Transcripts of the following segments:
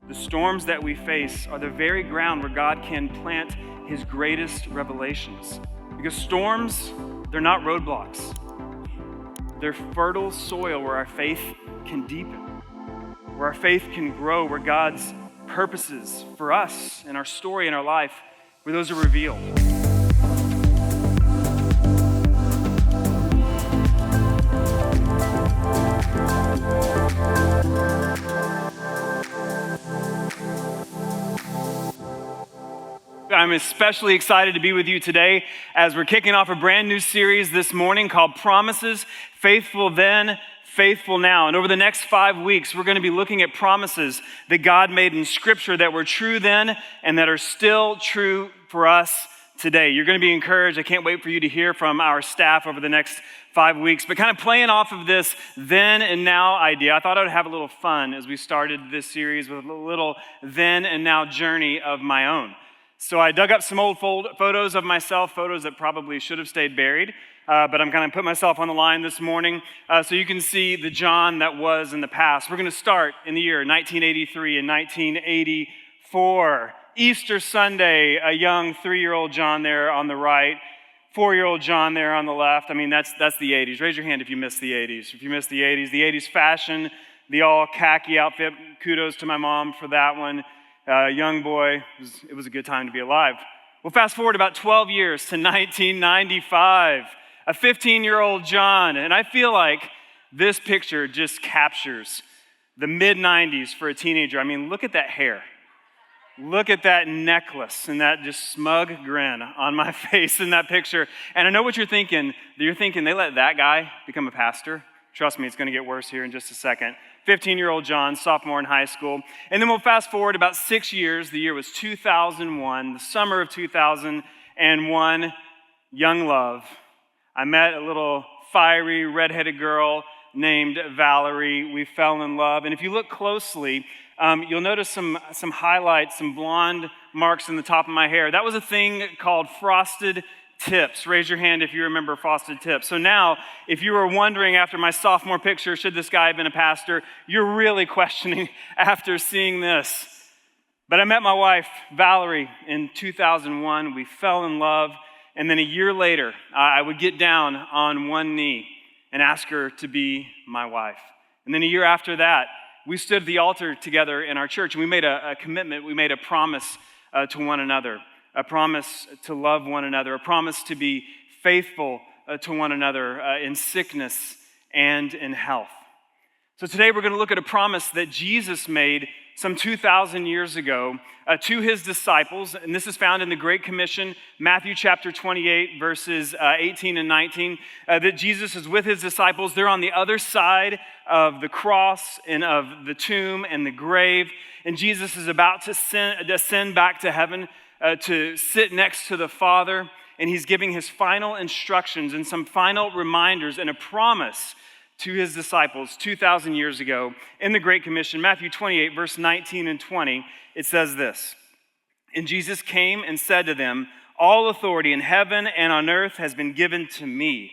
The storms that we face are the very ground where God can plant his greatest revelations. Because storms, they're not roadblocks. They're fertile soil where our faith can deepen, where our faith can grow, where God's purposes for us and our story and our life, where those are revealed. I'm especially excited to be with you today as we're kicking off a brand new series this morning called Promises, Faithful Then, Faithful Now. And over the next 5 weeks, we're going to be looking at promises that God made in Scripture that were true then and that are still true for us today. You're going to be encouraged. I can't wait for you to hear from our staff over the next 5 weeks. But kind of playing off of this then and now idea, I thought I would have a little fun as we started this series with a little then and now journey of my own. So I dug up some old photos of myself, photos that probably should have stayed buried, but I'm kind of put myself on the line this morning so you can see the John that was in the past. We're going to start in the year 1983 and 1984. Easter Sunday, a young 3-year-old John there on the right, 4-year-old John there on the left. I mean, that's the 80s. Raise your hand if you missed the 80s. If you missed the 80s fashion, the all khaki outfit, kudos to my mom for that one. Young boy, it was a good time to be alive. We'll fast forward about 12 years to 1995, a 15-year-old John, and I feel like this picture just captures the mid-90s for a teenager. I mean, look at that hair. Look at that necklace and that just smug grin on my face in that picture. And I know what you're thinking. You're thinking they let that guy become a pastor? Trust me, it's going to get worse here in just a second. 15-year-old John, sophomore in high school. And then we'll fast forward about 6 years. The year was 2001, the summer of 2001, young love. I met a little fiery, redheaded girl named Valerie. We fell in love. And if you look closely, you'll notice some highlights, some blonde marks in the top of my hair. That was a thing called frosted tips. Raise your hand if you remember frosted tips. So now, if you were wondering after my sophomore picture, should this guy have been a pastor, you're really questioning after seeing this. But I met my wife, Valerie, in 2001. We fell in love. And then a year later, I would get down on one knee and ask her to be my wife. And then a year after that, we stood at the altar together in our church, and we made a commitment. We made a promise to one another. A promise to love one another, a promise to be faithful to one another in sickness and in health. So today we're going to look at a promise that Jesus made some 2,000 years ago to his disciples, and this is found in the Great Commission, Matthew chapter 28, verses 18 and 19, that Jesus is with his disciples. They're on the other side of the cross and of the tomb and the grave, and Jesus is about to ascend back to heaven to sit next to the Father, and he's giving his final instructions and some final reminders and a promise to his disciples 2,000 years ago in the Great Commission. Matthew 28, verse 19 and 20, it says this, "And Jesus came and said to them, 'All authority in heaven and on earth has been given to me.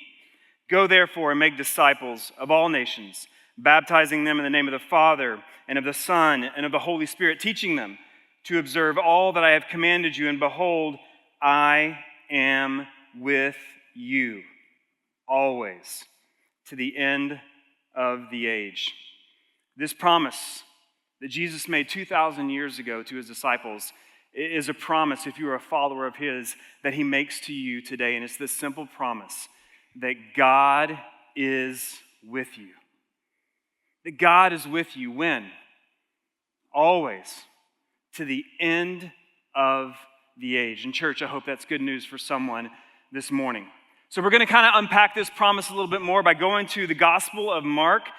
Go therefore and make disciples of all nations, baptizing them in the name of the Father and of the Son and of the Holy Spirit, teaching them to observe all that I have commanded you, and behold, I am with you always to the end of the age.'" This promise that Jesus made 2,000 years ago to his disciples is a promise, if you are a follower of his, that he makes to you today. And it's this simple promise that God is with you. That God is with you when? Always. To the end of the age. And church, I hope that's good news for someone this morning. So we're going to kind of unpack this promise a little bit more by going to the Gospel of Mark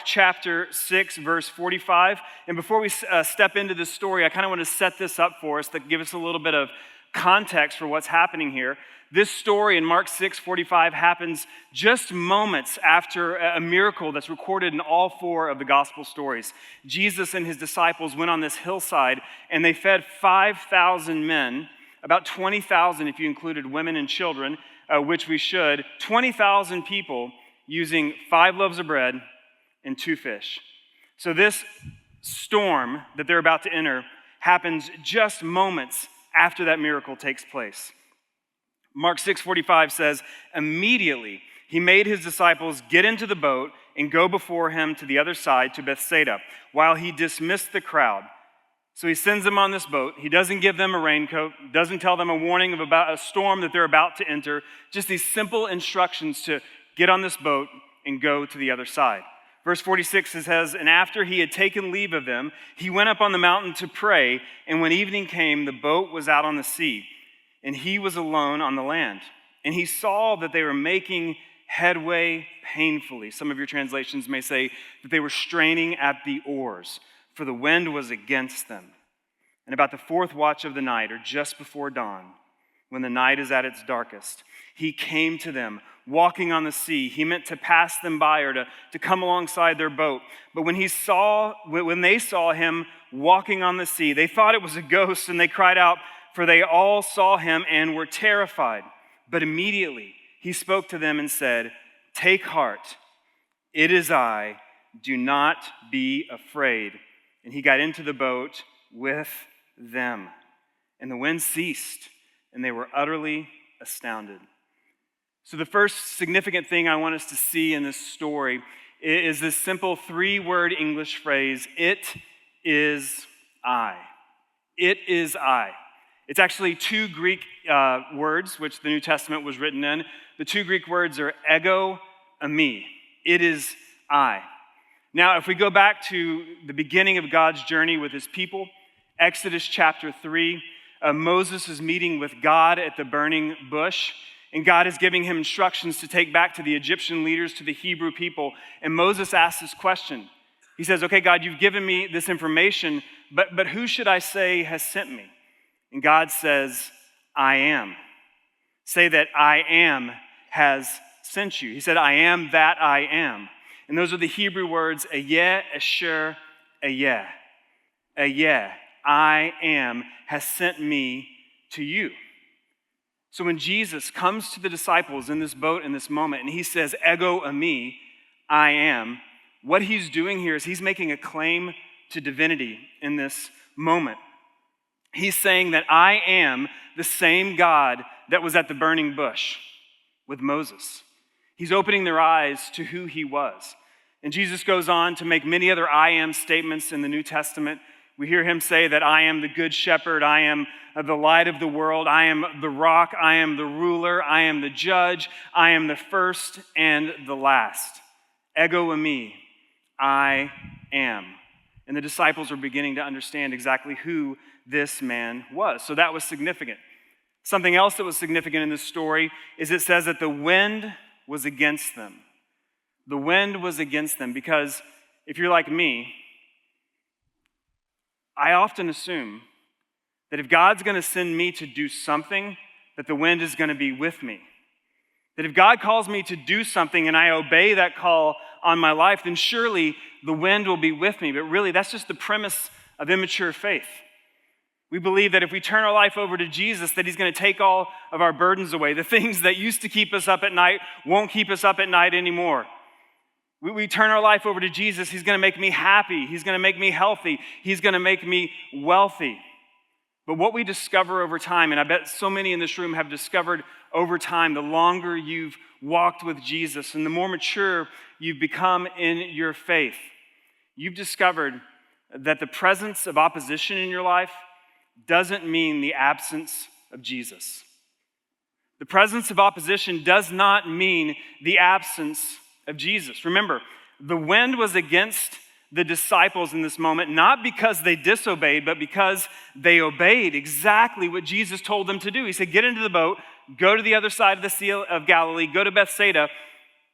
chapter 6, verse 45. And before we step into this story, I kind of want to set this up for us to give us a little bit of context for what's happening here. This story in Mark 6:45 happens just moments after a miracle that's recorded in all 4 of the gospel stories. Jesus and his disciples went on this hillside and they fed 5,000 men, about 20,000 if you included women and children, which we should, 20,000 people using 5 loaves of bread and 2 fish. So this storm that they're about to enter happens just moments after that miracle takes place. Mark 6:45 says, immediately he made his disciples get into the boat and go before him to the other side, to Bethsaida, while he dismissed the crowd. So he sends them on this boat. He doesn't give them a raincoat, doesn't tell them a warning of about a storm that they're about to enter, just these simple instructions to get on this boat and go to the other side. Verse 46 says, and after he had taken leave of them, he went up on the mountain to pray, and when evening came, the boat was out on the sea, and he was alone on the land. And he saw that they were making headway painfully. Some of your translations may say that they were straining at the oars, for the wind was against them. And about the fourth watch of the night, or just before dawn, when the night is at its darkest, he came to them, walking on the sea. He meant to pass them by, or to come alongside their boat. But when they saw him walking on the sea, they thought it was a ghost, and they cried out, for they all saw him and were terrified. But immediately he spoke to them and said, take heart, it is I, do not be afraid. And he got into the boat with them. And the wind ceased, and they were utterly astounded. So the first significant thing I want us to see in this story is this simple three-word English phrase, it is I. It is I. It's actually two Greek words, which the New Testament was written in. The two Greek words are ego, eimi. It is I. Now, if we go back to the beginning of God's journey with his people, Exodus chapter 3, Moses is meeting with God at the burning bush, and God is giving him instructions to take back to the Egyptian leaders, to the Hebrew people. And Moses asks this question. He says, okay, God, you've given me this information, but who should I say has sent me? And God says, I am. Say that I am has sent you. He said, I am that I am. And those are the Hebrew words, ayeh, asher, ayeh. Ayeh, I am, has sent me to you. So when Jesus comes to the disciples in this boat in this moment, and he says, ego eimi, I am, what he's doing here is he's making a claim to divinity in this moment. He's saying that I am the same God that was at the burning bush with Moses. He's opening their eyes to who he was. And Jesus goes on to make many other I am statements in the New Testament. We hear him say that I am the good shepherd, I am the light of the world, I am the rock, I am the ruler, I am the judge, I am the first and the last. Ego eimi, I am. And the disciples are beginning to understand exactly who this man was. So that was significant. Something else that was significant in this story is it says that the wind was against them. The wind was against them because if you're like me, I often assume that if God's going to send me to do something, that the wind is going to be with me. That if God calls me to do something and I obey that call on my life, then surely the wind will be with me. But really, that's just the premise of immature faith. We believe that if we turn our life over to Jesus, that he's going to take all of our burdens away. The things that used to keep us up at night won't keep us up at night anymore. We turn our life over to Jesus, he's going to make me happy. He's going to make me healthy. He's going to make me wealthy. But what we discover over time, and I bet so many in this room have discovered over time, the longer you've walked with Jesus and the more mature you've become in your faith, you've discovered that the presence of opposition in your life doesn't mean the absence of Jesus. The presence of opposition does not mean the absence of Jesus. Remember, the wind was against the disciples in this moment, not because they disobeyed, but because they obeyed exactly what Jesus told them to do. He said, get into the boat, go to the other side of the Sea of Galilee, go to Bethsaida.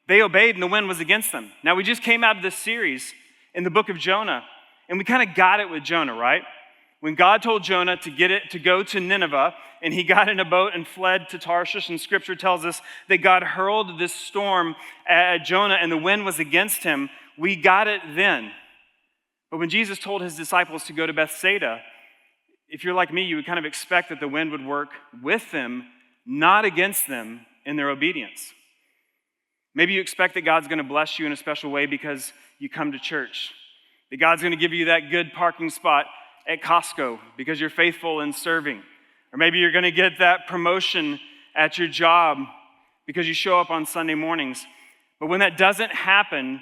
They obeyed and the wind was against them. Now, we just came out of this series in the book of Jonah, and we kind of got it with Jonah, right? When God told Jonah to go to Nineveh, and he got in a boat and fled to Tarshish, and scripture tells us that God hurled this storm at Jonah and the wind was against him, we got it then. But when Jesus told his disciples to go to Bethsaida, if you're like me, you would kind of expect that the wind would work with them, not against them in their obedience. Maybe you expect that God's going to bless you in a special way because you come to church. That God's going to give you that good parking spot at Costco because you're faithful in serving. Or maybe you're going to get that promotion at your job because you show up on Sunday mornings. But when that doesn't happen,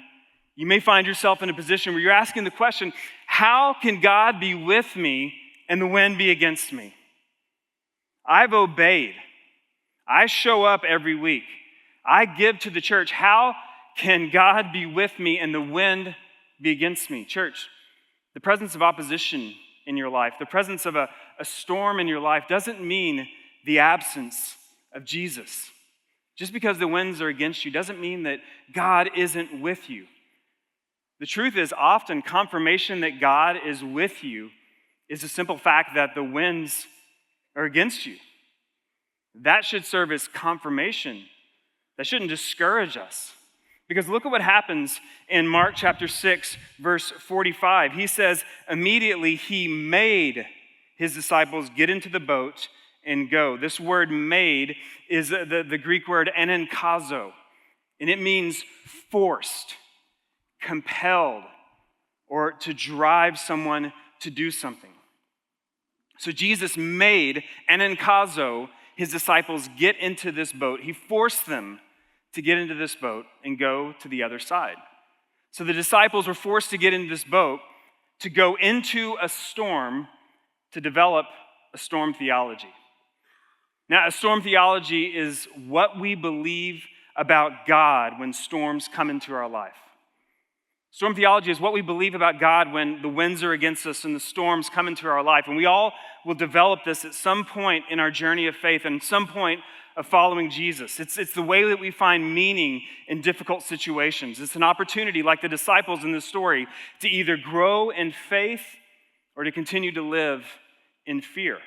you may find yourself in a position where you're asking the question, how can God be with me and the wind be against me? I've obeyed. I show up every week. I give to the church. How can God be with me and the wind be against me? Church, the presence of opposition in your life, the presence of a storm in your life doesn't mean the absence of Jesus. Just because the winds are against you doesn't mean that God isn't with you. The truth is, often confirmation that God is with you is the simple fact that the winds are against you. That should serve as confirmation. That shouldn't discourage us. Because look at what happens in Mark chapter 6, verse 45. He says, immediately he made his disciples get into the boat and go. This word made is the Greek word enenkazo, and it means forced, compelled, or to drive someone to do something. So Jesus made enenkazo his disciples get into this boat. He forced them to get into this boat and go to the other side. So the disciples were forced to get into this boat to go into a storm to develop a storm theology. Now, a storm theology is what we believe about God when storms come into our life. Storm theology is what we believe about God when the winds are against us and the storms come into our life. And we all will develop this at some point in our journey of faith and some point of following Jesus. It's the way that we find meaning in difficult situations. It's an opportunity, like the disciples in this story, to either grow in faith or to continue to live in fear.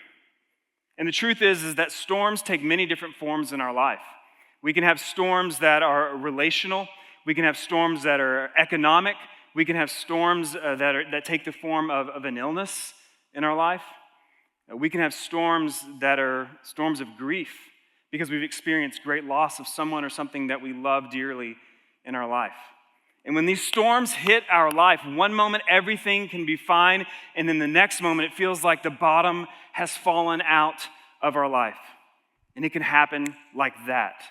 And the truth is that storms take many different forms in our life. We can have storms that are relational. We can have storms that are economic. We can have storms that take the form of an illness in our life. We can have storms that are storms of grief because we've experienced great loss of someone or something that we love dearly in our life. And when these storms hit our life, one moment everything can be fine, and then the next moment it feels like the bottom has fallen out of our life. And it can happen like that.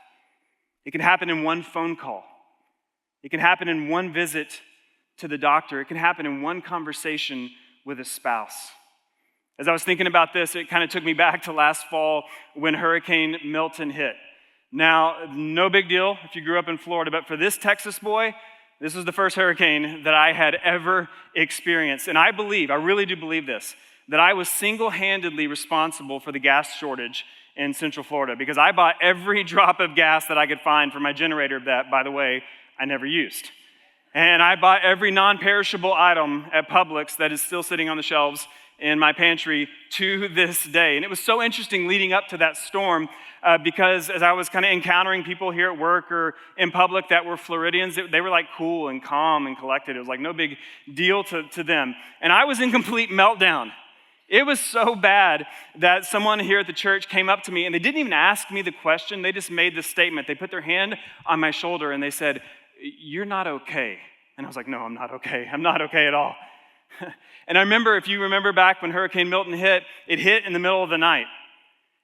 It can happen in one phone call. It can happen in one visit to the doctor. It can happen in one conversation with a spouse. As I was thinking about this, it kind of took me back to last fall when Hurricane Milton hit. Now, no big deal if you grew up in Florida, but for this Texas boy, this was the first hurricane that I had ever experienced. And I really do believe this, that I was single-handedly responsible for the gas shortage in Central Florida because I bought every drop of gas that I could find for my generator that, by the way, I never used. And I bought every non-perishable item at Publix that is still sitting on the shelves in my pantry to this day. And it was so interesting leading up to that storm because as I was kind of encountering people here at work or in public that were Floridians, they were like cool and calm and collected. It was like no big deal to them. And I was in complete meltdown. It was so bad that someone here at the church came up to me and they didn't even ask me the question. They just made this statement. They put their hand on my shoulder and they said, "You're not okay." And I was like, "No, I'm not okay. I'm not okay at all." And I remember, if you remember back when Hurricane Milton hit, it hit in the middle of the night.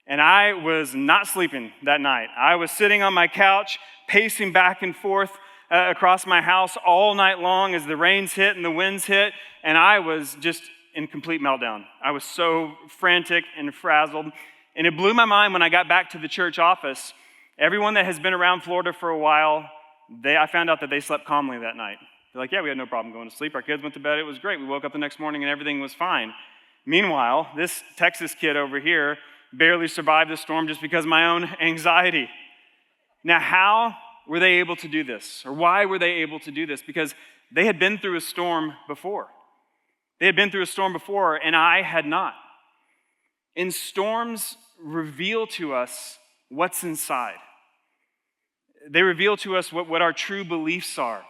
And I was not sleeping that night. I was sitting on my couch, pacing back and forth across my house all night long as the rains hit and the winds hit. And I was just in complete meltdown. I was so frantic and frazzled. And it blew my mind when I got back to the church office. Everyone that has been around Florida for a while, I found out that they slept calmly that night. They're like, "Yeah, we had no problem going to sleep. Our kids went to bed. It was great. We woke up the next morning and everything was fine." Meanwhile, this Texas kid over here barely survived the storm just because of my own anxiety. Now, how were they able to do this? Or why were they able to do this? Because they had been through a storm before. They had been through a storm before, and I had not. And storms reveal to us what's inside. They reveal to us what our true beliefs are.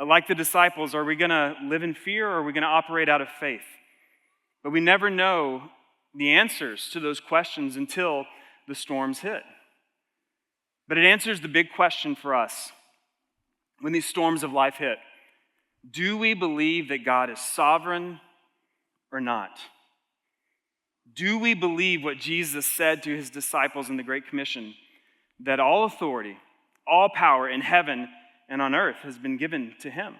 Like the disciples, are we going to live in fear or are we going to operate out of faith? But we never know the answers to those questions until the storms hit. But it answers the big question for us when these storms of life hit. Do we believe that God is sovereign or not? Do we believe what Jesus said to his disciples in the Great Commission, that all authority, all power in heaven and on earth has been given to him?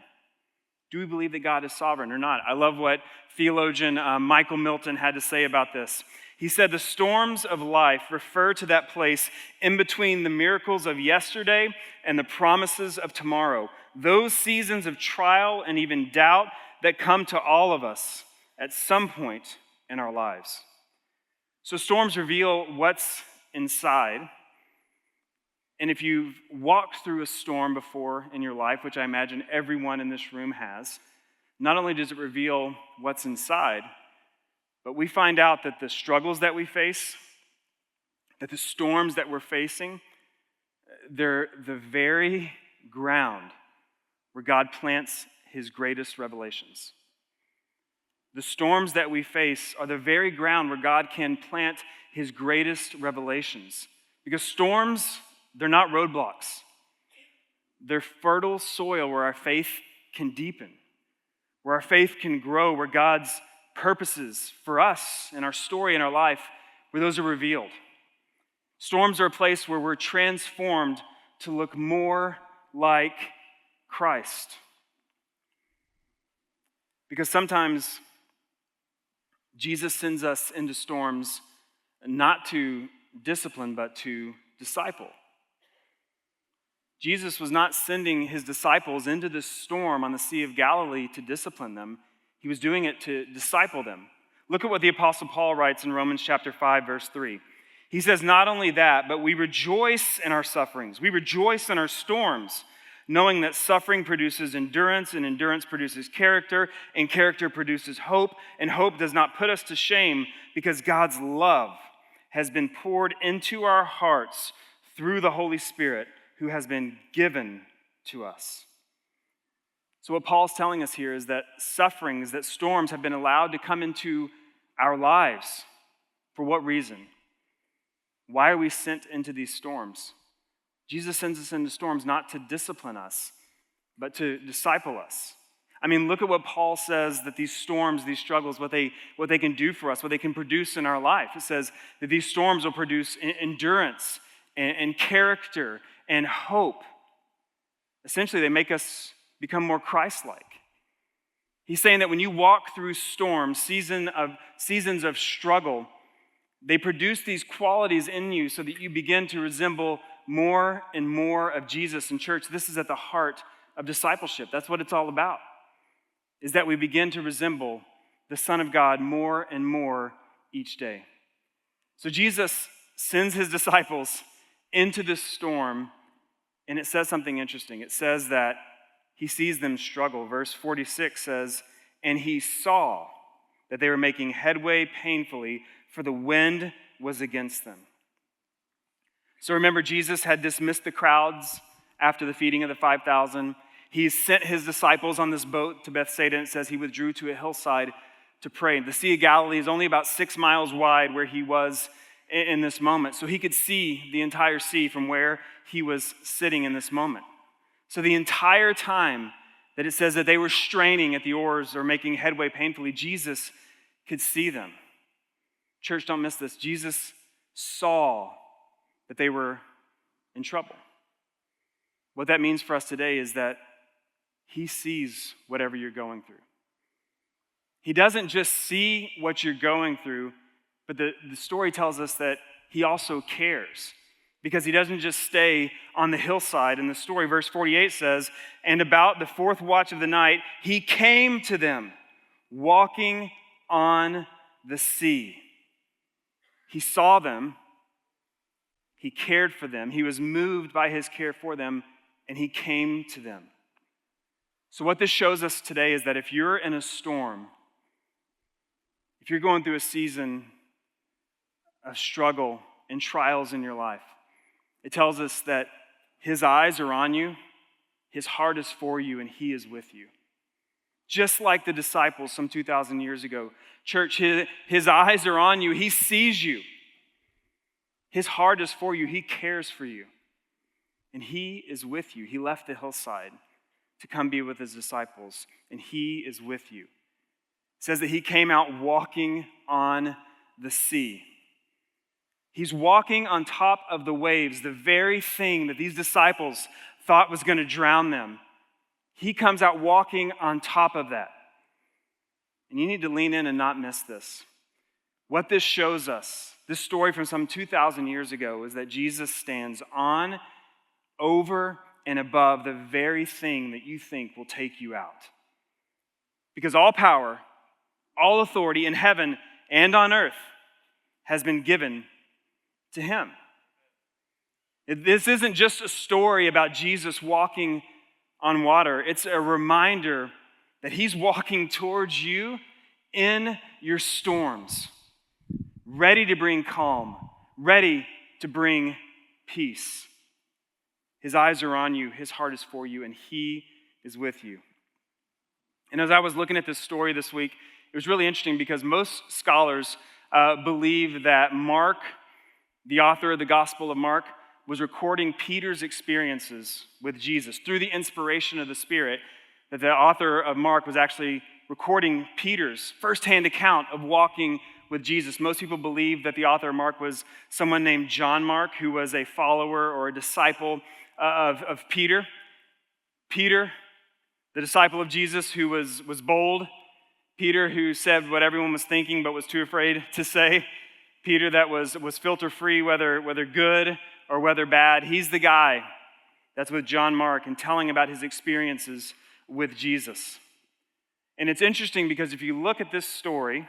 Do we believe that God is sovereign or not? I love what theologian Michael Milton had to say about this. He said, the storms of life refer to that place in between the miracles of yesterday and the promises of tomorrow. Those seasons of trial and even doubt that come to all of us at some point in our lives. So storms reveal what's inside. And if you've walked through a storm before in your life, which I imagine everyone in this room has, not only does it reveal what's inside, but we find out that the struggles that we face, that the storms that we're facing, they're the very ground where God plants his greatest revelations. The storms that we face are the very ground where God can plant his greatest revelations. Because storms, they're not roadblocks. They're fertile soil where our faith can deepen, where our faith can grow, where God's purposes for us and our story and our life, where those are revealed. Storms are a place where we're transformed to look more like Christ. Because sometimes Jesus sends us into storms not to discipline, but to disciple. Jesus was not sending his disciples into this storm on the Sea of Galilee to discipline them. He was doing it to disciple them. Look at what the Apostle Paul writes in Romans chapter 5, verse 3. He says, not only that, but we rejoice in our sufferings. We rejoice in our storms, knowing that suffering produces endurance, and endurance produces character, and character produces hope, and hope does not put us to shame, because God's love has been poured into our hearts through the Holy Spirit who has been given to us. So what Paul's telling us here is that sufferings, that storms have been allowed to come into our lives. For what reason? Why are we sent into these storms? Jesus sends us into storms not to discipline us, but to disciple us. I mean, look at what Paul says that these storms, these struggles, what they can do for us, what they can produce in our life. It says that these storms will produce endurance and character and hope. Essentially, they make us become more Christ-like. He's saying that when you walk through storms, seasons of struggle, they produce these qualities in you so that you begin to resemble more and more of Jesus. In church, this is at the heart of discipleship. That's what it's all about, is that we begin to resemble the Son of God more and more each day. So Jesus sends his disciples into this storm, and it says something interesting. It says that he sees them struggle. Verse 46 says, and he saw that they were making headway painfully, for the wind was against them. So remember, Jesus had dismissed the crowds after the feeding of the 5,000. He sent his disciples on this boat to Bethsaida, and it says he withdrew to a hillside to pray. The Sea of Galilee is only about 6 miles wide where he was in this moment. So he could see the entire sea from where he was sitting in this moment. So the entire time that it says that they were straining at the oars or making headway painfully, Jesus could see them. Church, don't miss this. Jesus saw that they were in trouble. What that means for us today is that he sees whatever you're going through. He doesn't just see what you're going through, but the story tells us that he also cares, because he doesn't just stay on the hillside. In the story, verse 48 says, and about the fourth watch of the night, he came to them walking on the sea. He saw them, he cared for them, he was moved by his care for them, and he came to them. So what this shows us today is that if you're in a storm, if you're going through a season of struggle and trials in your life, it tells us that his eyes are on you, his heart is for you, and he is with you. Just like the disciples some 2,000 years ago. Church, his eyes are on you, he sees you. His heart is for you, he cares for you. And he is with you. He left the hillside to come be with his disciples, and he is with you. It says that he came out walking on the sea. He's walking on top of the waves, the very thing that these disciples thought was going to drown them. He comes out walking on top of that. And you need to lean in and not miss this. What this shows us, this story from some 2,000 years ago, is that Jesus stands on, over, and above the very thing that you think will take you out. Because all power, all authority in heaven and on earth has been given to him. This isn't just a story about Jesus walking on water. It's a reminder that he's walking towards you in your storms, ready to bring calm, ready to bring peace. His eyes are on you, his heart is for you, and he is with you. And as I was looking at this story this week, it was really interesting because most scholars believe that Mark, the author of the Gospel of Mark, was recording Peter's experiences with Jesus through the inspiration of the Spirit, that the author of Mark was actually recording Peter's firsthand account of walking with Jesus. Most people believe that the author of Mark was someone named John Mark, who was a follower or a disciple of Peter. Peter, the disciple of Jesus, who was bold. Peter, who said what everyone was thinking but was too afraid to say. Peter that was filter-free, whether good or whether bad. He's the guy that's with John Mark and telling about his experiences with Jesus. And it's interesting because if you look at this story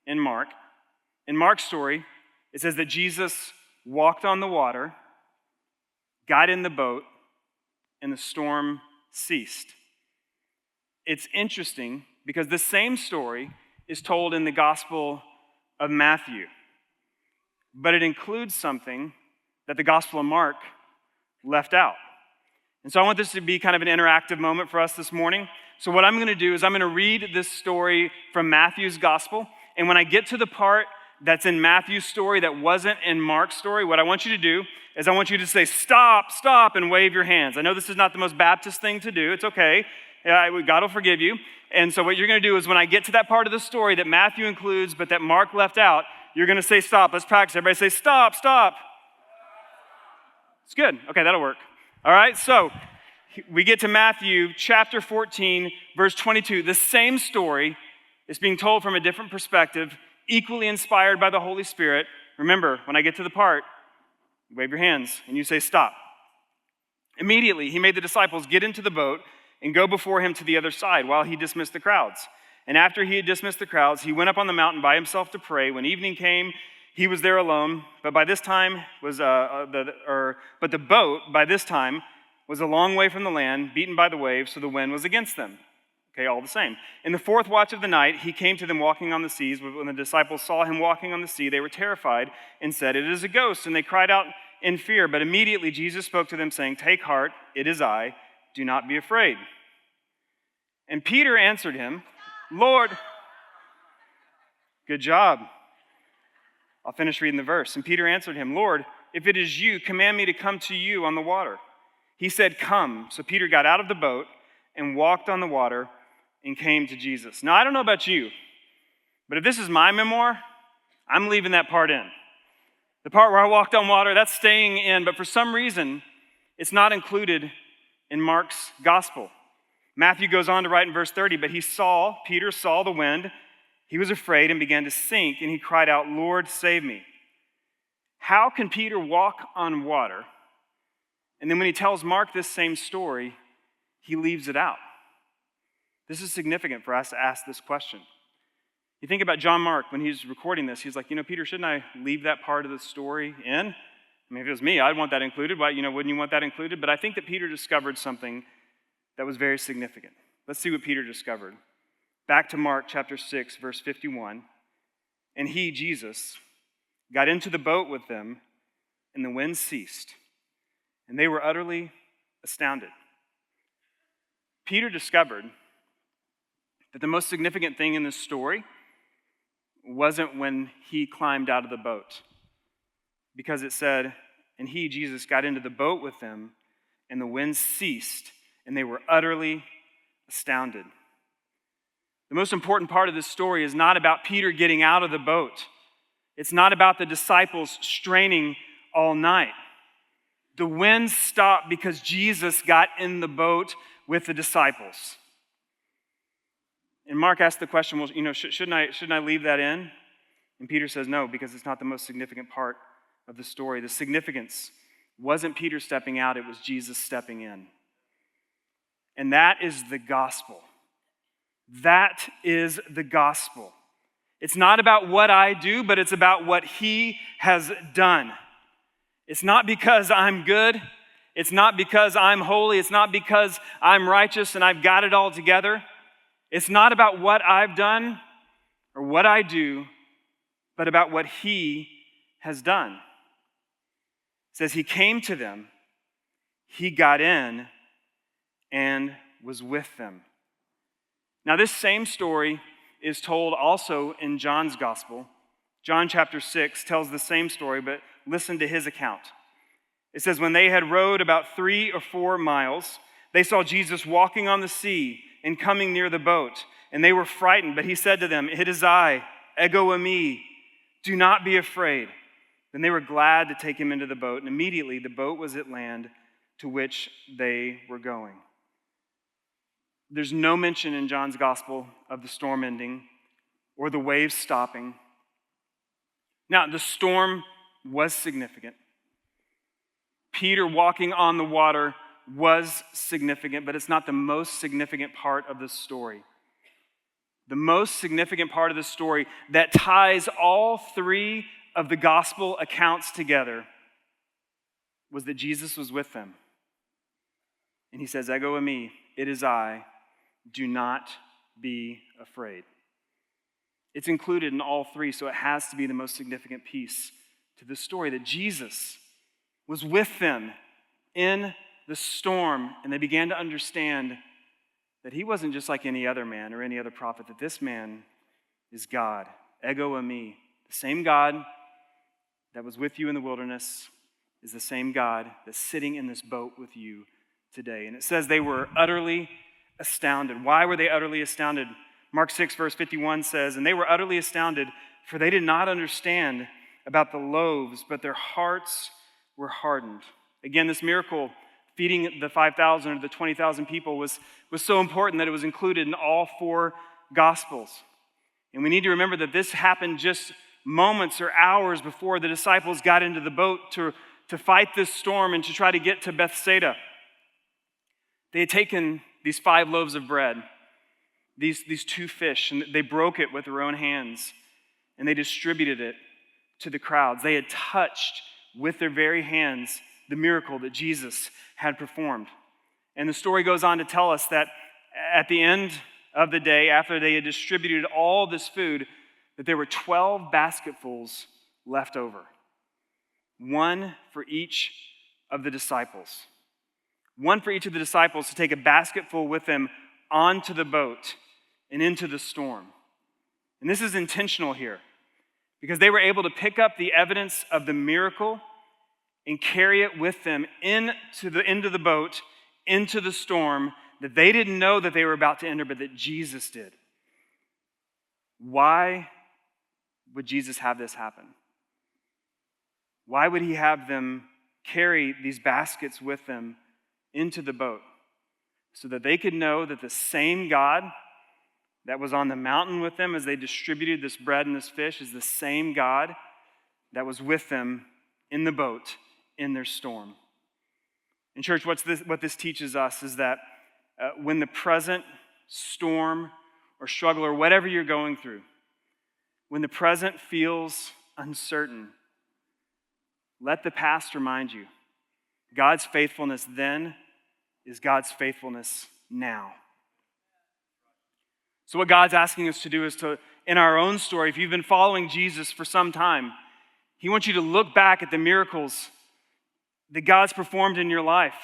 in Mark's story, it says that Jesus walked on the water, got in the boat, and the storm ceased. It's interesting because the same story is told in the Gospel of Matthew, but it includes something that the Gospel of Mark left out. And so I want this to be kind of an interactive moment for us this morning. So what I'm going to do is I'm going to read this story from Matthew's Gospel, and when I get to the part that's in Matthew's story that wasn't in Mark's story, what I want you to do is I want you to say, stop, stop, and wave your hands. I know this is not the most Baptist thing to do. It's okay. God will forgive you. And so what you're going to do is when I get to that part of the story that Matthew includes but that Mark left out, you're going to say stop. Let's practice. Everybody say stop, stop. It's good. Okay, that'll work. All right, so we get to Matthew chapter 14, verse 22. The same story is being told from a different perspective, equally inspired by the Holy Spirit. Remember, when I get to the part, you wave your hands and you say stop. Immediately, he made the disciples get into the boat and go before him to the other side while he dismissed the crowds. And after he had dismissed the crowds, he went up on the mountain by himself to pray. When evening came, he was there alone, but the boat by this time was a long way from the land, beaten by the waves, so the wind was against them. Okay, all the same. In the fourth watch of the night, he came to them walking on the seas. When the disciples saw him walking on the sea, they were terrified and said, "It is a ghost," and they cried out in fear. But immediately Jesus spoke to them, saying, "Take heart, it is I. Do not be afraid." And Peter answered him, "Lord," good job. I'll finish reading the verse. And Peter answered him, "Lord, if it is you, command me to come to you on the water." He said, "Come." So Peter got out of the boat and walked on the water and came to Jesus. Now, I don't know about you, but if this is my memoir, I'm leaving that part in. The part where I walked on water, that's staying in, but for some reason, it's not included in Mark's gospel. Matthew goes on to write in verse 30, but Peter saw the wind. He was afraid and began to sink, and he cried out, "Lord, save me." How can Peter walk on water? And then when he tells Mark this same story, he leaves it out. This is significant for us to ask this question. You think about John Mark when he's recording this. He's like, Peter, shouldn't I leave that part of the story in? I mean, if it was me, I'd want that included. Why, wouldn't you want that included? But I think that Peter discovered something that was very significant. Let's see what Peter discovered. Back to Mark chapter 6, verse 51. And he, Jesus, got into the boat with them, and the wind ceased, and they were utterly astounded. Peter discovered that the most significant thing in this story wasn't when he climbed out of the boat, because it said, and he, Jesus, got into the boat with them, and the wind ceased, and they were utterly astounded. The most important part of this story is not about Peter getting out of the boat. It's not about the disciples straining all night. The wind stopped because Jesus got in the boat with the disciples. And Mark asked the question, well, shouldn't I leave that in? And Peter says no, because it's not the most significant part of the story. The significance wasn't Peter stepping out, it was Jesus stepping in. And that is the gospel. That is the gospel. It's not about what I do, but it's about what he has done. It's not because I'm good. It's not because I'm holy. It's not because I'm righteous and I've got it all together. It's not about what I've done or what I do, but about what he has done. It says he came to them, he got in, and was with them. Now, this same story is told also in John's gospel. John chapter 6 tells the same story, but listen to his account. It says, when they had rowed about 3 or 4 miles, they saw Jesus walking on the sea and coming near the boat, and they were frightened. But he said to them, "It is I, ego eimi, do not be afraid." Then they were glad to take him into the boat, and immediately the boat was at land to which they were going. There's no mention in John's gospel of the storm ending or the waves stopping. Now, the storm was significant. Peter walking on the water was significant, but it's not the most significant part of the story. The most significant part of the story that ties all 3 of the gospel accounts together was that Jesus was with them. And he says, "Ego eimi, it is I, do not be afraid." It's included in all 3, so it has to be the most significant piece to the story, that Jesus was with them in the storm, and they began to understand that he wasn't just like any other man or any other prophet, that this man is God. Ego eimi, the same God that was with you in the wilderness is the same God that's sitting in this boat with you today. And it says they were utterly astounded. Why were they utterly astounded? Mark 6, verse 51 says, and they were utterly astounded, for they did not understand about the loaves, but their hearts were hardened. Again, this miracle, feeding the 5,000 or the 20,000 people, was so important that it was included in all 4 Gospels. And we need to remember that this happened just moments or hours before the disciples got into the boat to fight this storm and to try to get to Bethsaida. They had taken these 5 loaves of bread, these 2 fish, and they broke it with their own hands, and they distributed it to the crowds. They had touched with their very hands the miracle that Jesus had performed. And the story goes on to tell us that at the end of the day, after they had distributed all this food, that there were 12 basketfuls left over. 1 for each of the disciples. 1 for each of the disciples to take a basketful with them onto the boat and into the storm. And this is intentional here, because they were able to pick up the evidence of the miracle and carry it with them into the boat, into the storm that they didn't know that they were about to enter, but that Jesus did. Why would Jesus have this happen? Why would he have them carry these baskets with them into the boat? So that they could know that the same God that was on the mountain with them as they distributed this bread and this fish is the same God that was with them in the boat in their storm. And church, what this teaches us is that when the present storm or struggle or whatever you're going through, when the present feels uncertain, let the past remind you, God's faithfulness then is God's faithfulness now. So what God's asking us to do is to, in our own story, if you've been following Jesus for some time, he wants you to look back at the miracles that God's performed in your life.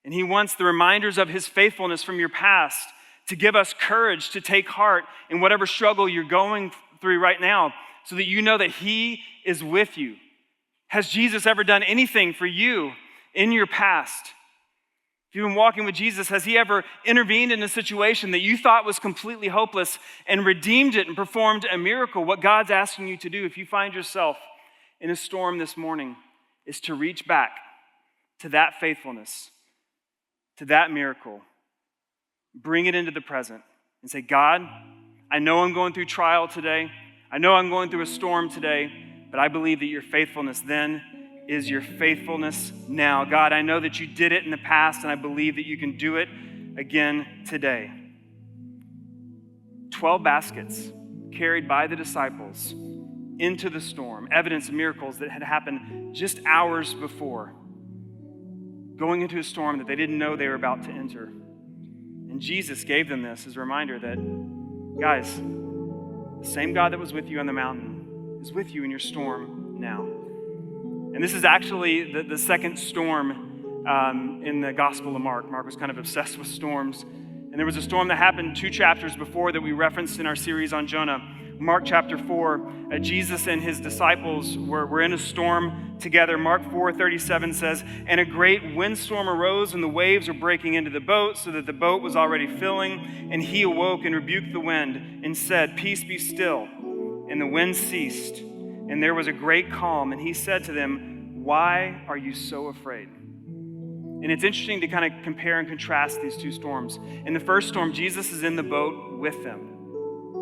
And he wants the reminders of his faithfulness from your past to give us courage to take heart in whatever struggle you're going through right now, so that you know that he is with you. Has Jesus ever done anything for you in your past? If you've been walking with Jesus, has he ever intervened in a situation that you thought was completely hopeless and redeemed it and performed a miracle? What God's asking you to do, if you find yourself in a storm this morning, is to reach back to that faithfulness, to that miracle. Bring it into the present and say, God, I know I'm going through trial today. I know I'm going through a storm today, but I believe that your faithfulness then is your faithfulness now. God, I know that you did it in the past, and I believe that you can do it again today. 12 baskets carried by the disciples into the storm, evidence of miracles that had happened just hours before, going into a storm that they didn't know they were about to enter. And Jesus gave them this as a reminder that, guys, the same God that was with you on the mountain is with you in your storm now. And this is actually the second storm in the Gospel of Mark. Mark was kind of obsessed with storms. And there was a storm that happened 2 chapters before that we referenced in our series on Jonah. Mark chapter 4, Jesus and his disciples were in a storm together. Mark 4:37 says, "And a great windstorm arose, and the waves were breaking into the boat, so that the boat was already filling. And he awoke and rebuked the wind and said, 'Peace, be still.' And the wind ceased, and there was a great calm. And he said to them, 'Why are you so afraid?'" And it's interesting to kind of compare and contrast these two storms. In the first storm, Jesus is in the boat with them.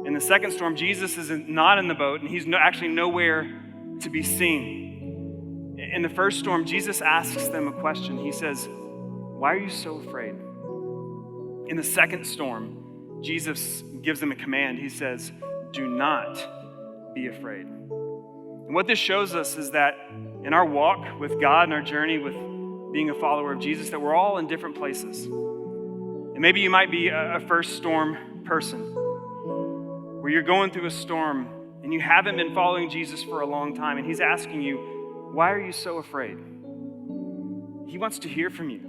In the second storm, Jesus is not in the boat, and he's actually nowhere to be seen. In the first storm, Jesus asks them a question. He says, "Why are you so afraid?" In the second storm, Jesus gives them a command. He says, "Do not be afraid." And what this shows us is that in our walk with God and our journey with being a follower of Jesus, that we're all in different places. And maybe you might be a first storm person, where you're going through a storm and you haven't been following Jesus for a long time, and he's asking you, why are you so afraid? He wants to hear from you.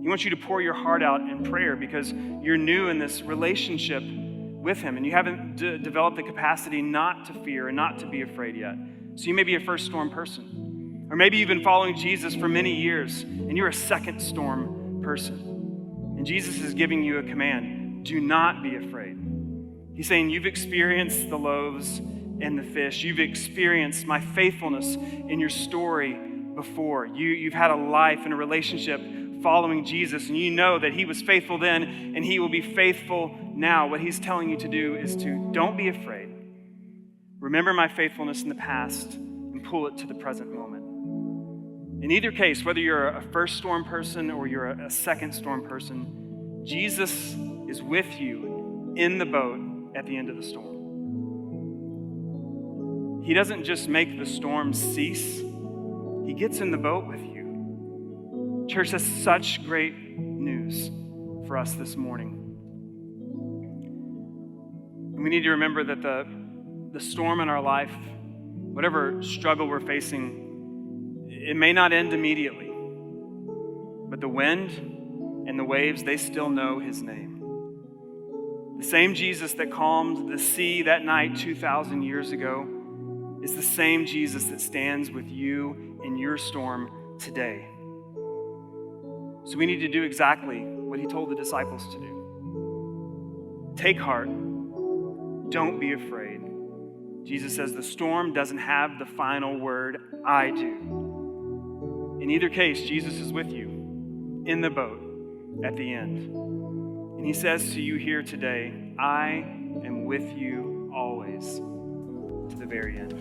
He wants you to pour your heart out in prayer because you're new in this relationship with him, and you haven't developed the capacity not to fear and not to be afraid yet. So you may be a first storm person. Or maybe you've been following Jesus for many years, and you're a second storm person. And Jesus is giving you a command. Do not be afraid. He's saying, you've experienced the loaves and the fish. You've experienced my faithfulness in your story before. You've had a life and a relationship following Jesus, and you know that he was faithful then and he will be faithful now. What he's telling you to do is to don't be afraid. Remember my faithfulness in the past and pull it to the present moment. In either case, whether you're a first storm person or you're a second storm person, Jesus is with you in the boat at the end of the storm. He doesn't just make the storm cease. He gets in the boat with you. Church, that's such great news for us this morning. And we need to remember that the storm in our life, whatever struggle we're facing, it may not end immediately, but the wind and the waves, they still know his name. The same Jesus that calmed the sea that night 2,000 years ago is the same Jesus that stands with you in your storm today. So we need to do exactly what he told the disciples to do. Take heart. Don't be afraid. Jesus says the storm doesn't have the final word. I do. In either case, Jesus is with you in the boat at the end. And he says to you here today, I am with you always to the very end.